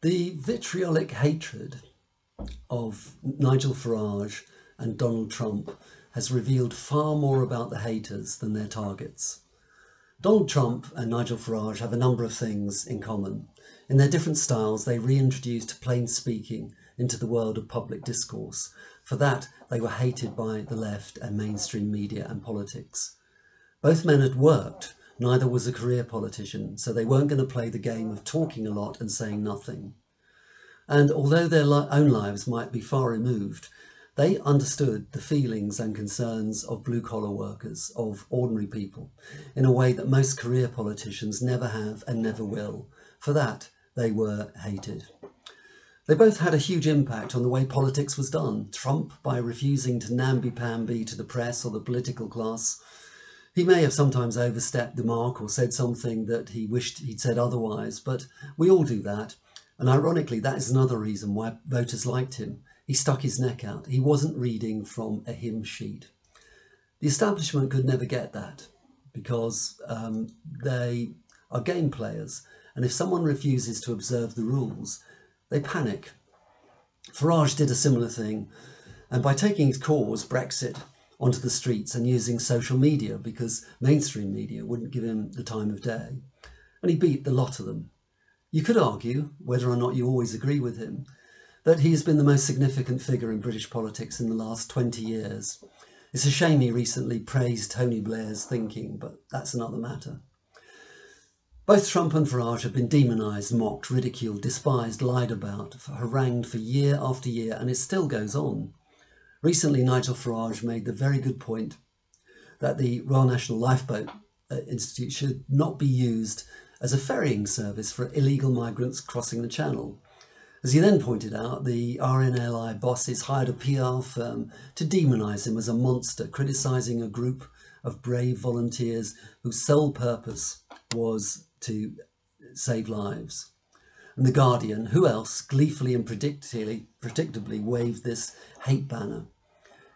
The vitriolic hatred of Nigel Farage and Donald Trump has revealed far more about the haters than their targets. Donald Trump and Nigel Farage have a number of things in common. In their different styles, they reintroduced plain speaking into the world of public discourse. For that, they were hated by the left and mainstream media and politics. Both men had worked. Neither was a career politician, so they weren't going to play the game of talking a lot and saying nothing. And although their own lives might be far removed, they understood the feelings and concerns of blue-collar workers, of ordinary people, in a way that most career politicians never have and never will. For that, they were hated. They both had a huge impact on the way politics was done. Trump, by refusing to namby-pamby to the press or the political class. He may have sometimes overstepped the mark or said something that he wished he'd said otherwise, but we all do that. And ironically, that is another reason why voters liked him. He stuck his neck out. He wasn't reading from a hymn sheet. The establishment could never get that because they are game players. And if someone refuses to observe the rules, they panic. Farage did a similar thing. And by taking his cause, Brexit, onto the streets and using social media because mainstream media wouldn't give him the time of day. And he beat the lot of them. You could argue, whether or not you always agree with him, that he has been the most significant figure in British politics in the last 20 years. It's a shame he recently praised Tony Blair's thinking, but that's another matter. Both Trump and Farage have been demonised, mocked, ridiculed, despised, lied about, harangued for year after year, and it still goes on. Recently, Nigel Farage made the very good point that the Royal National Lifeboat Institute should not be used as a ferrying service for illegal migrants crossing the Channel. As he then pointed out, the RNLI bosses hired a PR firm to demonise him as a monster, criticising a group of brave volunteers whose sole purpose was to save lives. And The Guardian, who else, gleefully and predictably waved this hate banner.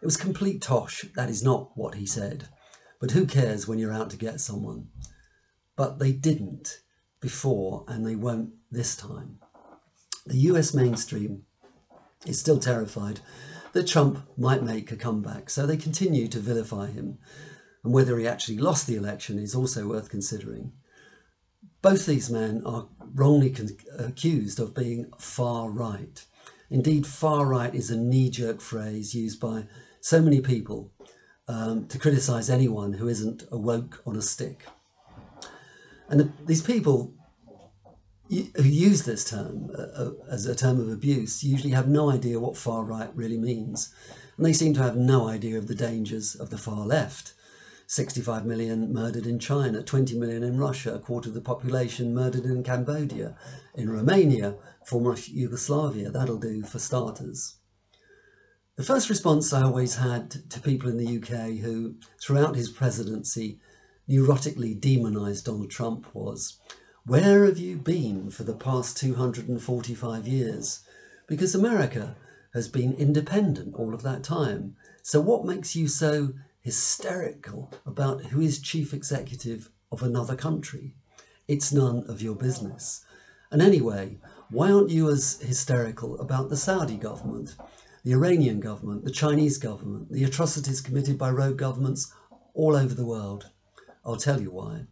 It was complete tosh. That is not what he said. But who cares when you're out to get someone? But they didn't before, and they won't this time. The US mainstream is still terrified that Trump might make a comeback, so they continue to vilify him. And whether he actually lost the election is also worth considering. Both these men are wrongly accused of being far right. Indeed, far right is a knee-jerk phrase used by so many people to criticise anyone who isn't a woke on a stick. And these people who use this term as a term of abuse usually have no idea what far right really means. And they seem to have no idea of the dangers of the far left. 65 million murdered in China, 20 million in Russia, a quarter of the population murdered in Cambodia, in Romania, former Yugoslavia. That'll do for starters. The first response I always had to people in the UK who, throughout his presidency, neurotically demonised Donald Trump was, "Where have you been for the past 245 years? Because America has been independent all of that time. So what makes you so hysterical about who is chief executive of another country? It's none of your business. And anyway, why aren't you as hysterical about the Saudi government, the Iranian government, the Chinese government, the atrocities committed by rogue governments all over the world? I'll tell you why.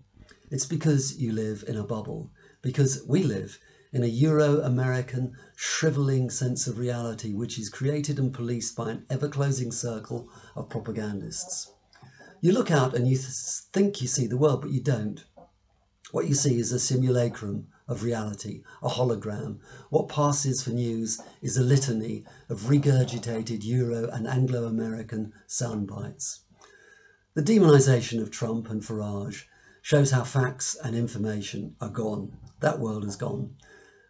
It's because you live in a bubble, because we live in a Euro-American shrivelling sense of reality which is created and policed by an ever-closing circle of propagandists. You look out and you think you see the world, but you don't. What you see is a simulacrum of reality, a hologram. What passes for news is a litany of regurgitated Euro and Anglo-American sound bites. The demonisation of Trump and Farage shows how facts and information are gone. That world is gone.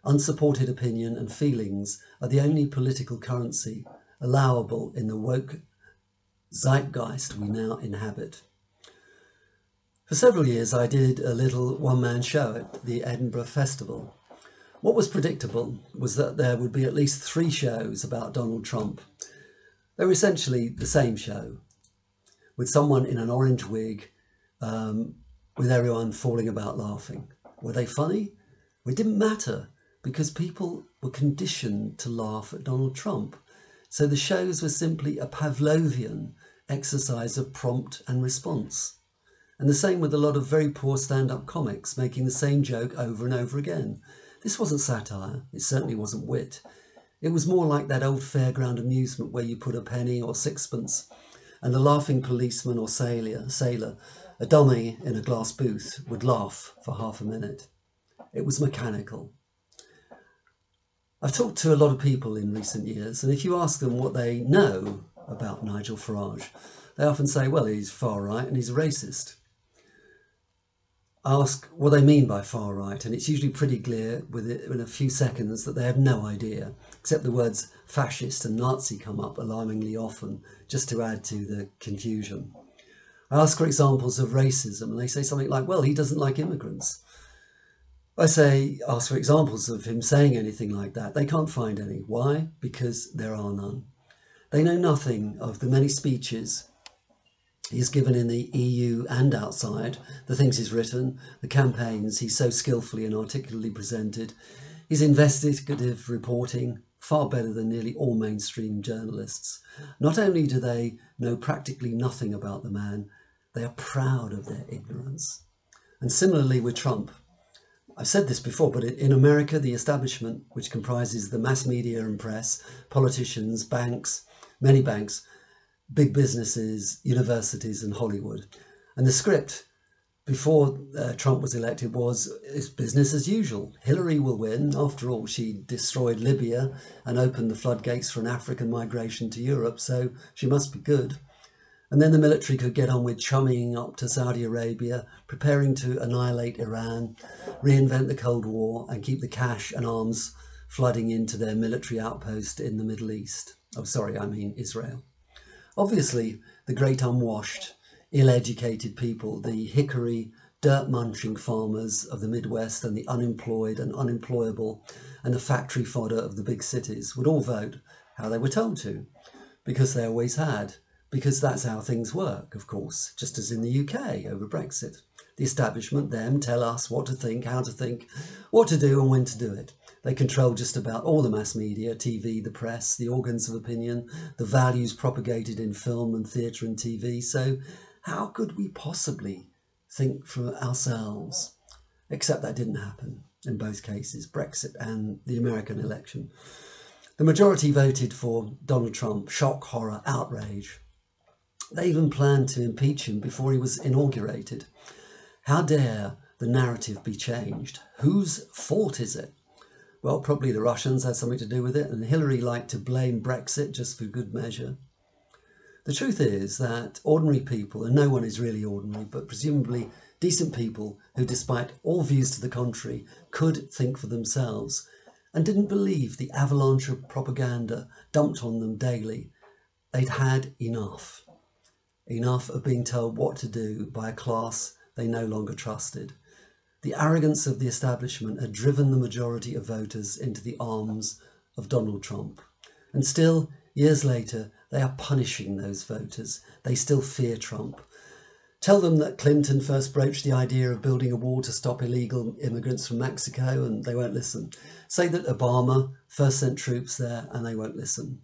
Unsupported opinion and feelings are the only political currency allowable in the woke zeitgeist we now inhabit. For several years I did a little one-man show at the Edinburgh Festival. What was predictable was that there would be at least 3 shows about Donald Trump. They were essentially the same show, with someone in an orange wig, with everyone falling about laughing. Were they funny? Well, it didn't matter. because people were conditioned to laugh at Donald Trump. So the shows were simply a Pavlovian exercise of prompt and response. And the same with a lot of very poor stand-up comics making the same joke over and over again. This wasn't satire, it certainly wasn't wit. It was more like that old fairground amusement where you put a penny or sixpence and a laughing policeman or sailor, a dummy in a glass booth, would laugh for half a minute. It was mechanical. I've talked to a lot of people in recent years, and if you ask them what they know about Nigel Farage, they often say, well, he's far right and he's a racist. I ask what they mean by far right, and it's usually pretty clear within a few seconds that they have no idea, except the words fascist and Nazi come up alarmingly often, just to add to the confusion. I ask for examples of racism, and they say something like, well, he doesn't like immigrants. Ask for examples of him saying anything like that. They can't find any. Why? Because there are none. They know nothing of the many speeches he's given in the EU and outside, the things he's written, the campaigns he's so skillfully and articulately presented, his investigative reporting, far better than nearly all mainstream journalists. Not only do they know practically nothing about the man, they are proud of their ignorance. And similarly with Trump. I've said this before, but in America, the establishment, which comprises the mass media and press, politicians, banks, many banks, big businesses, universities and Hollywood. And the script before Trump was elected was, it's business as usual. Hillary will win. After all, she destroyed Libya and opened the floodgates for an African migration to Europe, so she must be good. And then the military could get on with chumming up to Saudi Arabia, preparing to annihilate Iran, reinvent the Cold War and keep the cash and arms flooding into their military outpost in the Middle East. Israel. Obviously, the great unwashed, ill-educated people, the hickory, dirt-munching farmers of the Midwest and the unemployed and unemployable and the factory fodder of the big cities would all vote how they were told to, because they always had. Because that's how things work, of course, just as in the UK over Brexit. The establishment, them, tell us what to think, how to think, what to do and when to do it. They control just about all the mass media, TV, the press, the organs of opinion, the values propagated in film and theatre and TV. So how could we possibly think for ourselves? Except that didn't happen in both cases, Brexit and the American election. The majority voted for Donald Trump. Shock, horror, outrage. They even planned to impeach him before he was inaugurated. How dare the narrative be changed? Whose fault is it? Well, probably the Russians had something to do with it, and Hillary liked to blame Brexit just for good measure. The truth is that ordinary people, and no one is really ordinary, but presumably decent people who, despite all views to the contrary, could think for themselves and didn't believe the avalanche of propaganda dumped on them daily, they'd had enough. Enough of being told what to do by a class they no longer trusted. The arrogance of the establishment had driven the majority of voters into the arms of Donald Trump. And still, years later, they are punishing those voters. They still fear Trump. Tell them that Clinton first broached the idea of building a wall to stop illegal immigrants from Mexico and they won't listen. Say that Obama first sent troops there and they won't listen.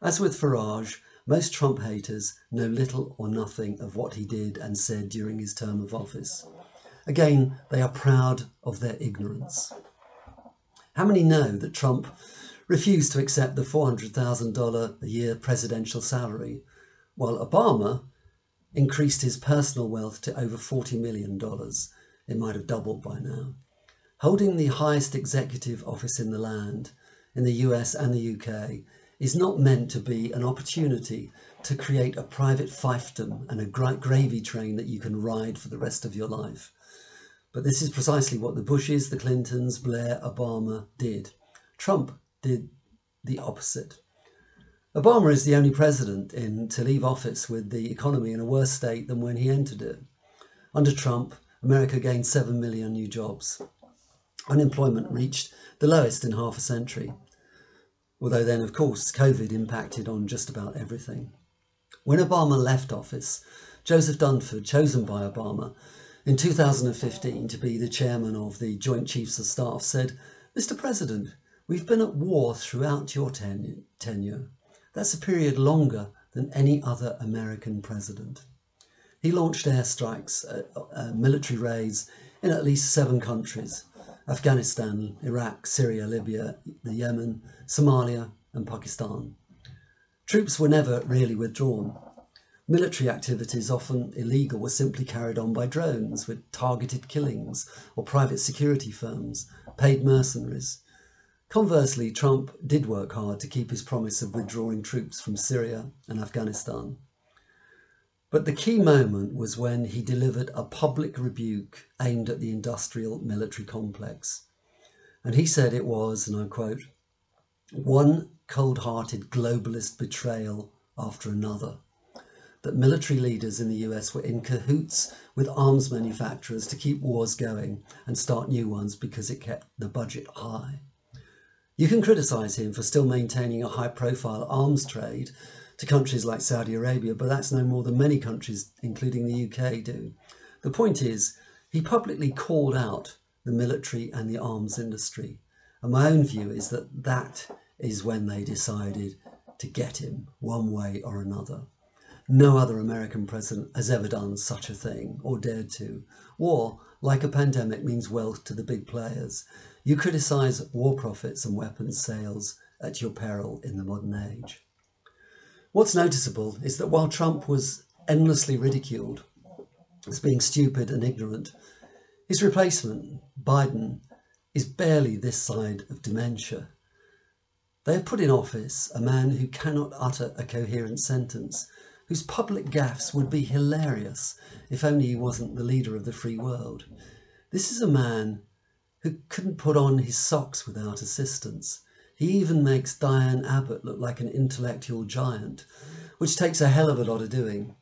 As with Farage, most Trump haters know little or nothing of what he did and said during his term of office. Again, they are proud of their ignorance. How many know that Trump refused to accept the $400,000 a year presidential salary, while Obama increased his personal wealth to over $40 million? It might have doubled by now. Holding the highest executive office in the land, in the US and the UK, is not meant to be an opportunity to create a private fiefdom and a gravy train that you can ride for the rest of your life. But this is precisely what the Bushes, the Clintons, Blair, Obama did. Trump did the opposite. Obama is the only president to leave office with the economy in a worse state than when he entered it. Under Trump, America gained 7 million new jobs. Unemployment reached the lowest in half a century. Although then, of course, COVID impacted on just about everything. When Obama left office, Joseph Dunford, chosen by Obama in 2015 to be the chairman of the Joint Chiefs of Staff, said Mr. President, we've been at war throughout your tenure. That's a period longer than any other American president. He launched airstrikes, military raids in at least 7 countries: Afghanistan, Iraq, Syria, Libya, the Yemen, Somalia and Pakistan. Troops were never really withdrawn. Military activities, often illegal, were simply carried on by drones with targeted killings or private security firms, paid mercenaries. Conversely, Trump did work hard to keep his promise of withdrawing troops from Syria and Afghanistan. But the key moment was when he delivered a public rebuke aimed at the industrial military complex. And he said it was, and I quote, "one cold-hearted globalist betrayal after another," that military leaders in the US were in cahoots with arms manufacturers to keep wars going and start new ones because it kept the budget high. You can criticise him for still maintaining a high-profile arms trade to countries like Saudi Arabia, but that's no more than many countries, including the UK, do. The point is, he publicly called out the military and the arms industry. And my own view is that that is when they decided to get him, one way or another. No other American president has ever done such a thing, or dared to. War, like a pandemic, means wealth to the big players. You criticise war profits and weapons sales at your peril in the modern age. What's noticeable is that while Trump was endlessly ridiculed as being stupid and ignorant, his replacement, Biden, is barely this side of dementia. They have put in office a man who cannot utter a coherent sentence, whose public gaffes would be hilarious if only he wasn't the leader of the free world. This is a man who couldn't put on his socks without assistance. He even makes Diane Abbott look like an intellectual giant, which takes a hell of a lot of doing.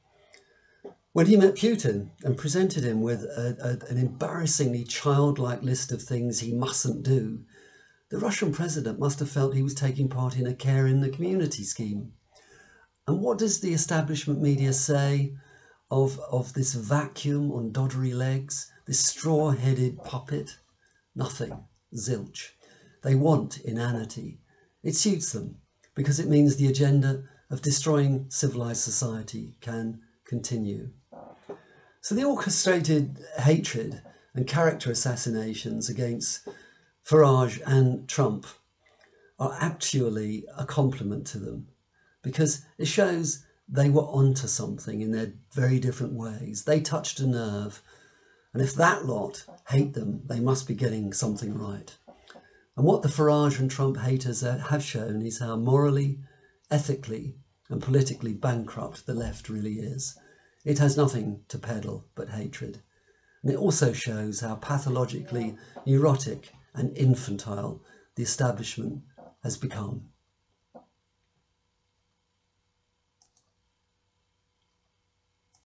When he met Putin and presented him with an embarrassingly childlike list of things he mustn't do, the Russian president must have felt he was taking part in a care in the community scheme. And what does the establishment media say of this vacuum on doddery legs, this straw-headed puppet? Nothing. Zilch. They want inanity. It suits them because it means the agenda of destroying civilized society can continue. So the orchestrated hatred and character assassinations against Farage and Trump are actually a compliment to them, because it shows they were onto something in their very different ways. They touched a nerve, and if that lot hate them, they must be getting something right. And what the Farage and Trump haters have shown is how morally, ethically and politically bankrupt the left really is. It has nothing to peddle but hatred. And it also shows how pathologically neurotic and infantile the establishment has become.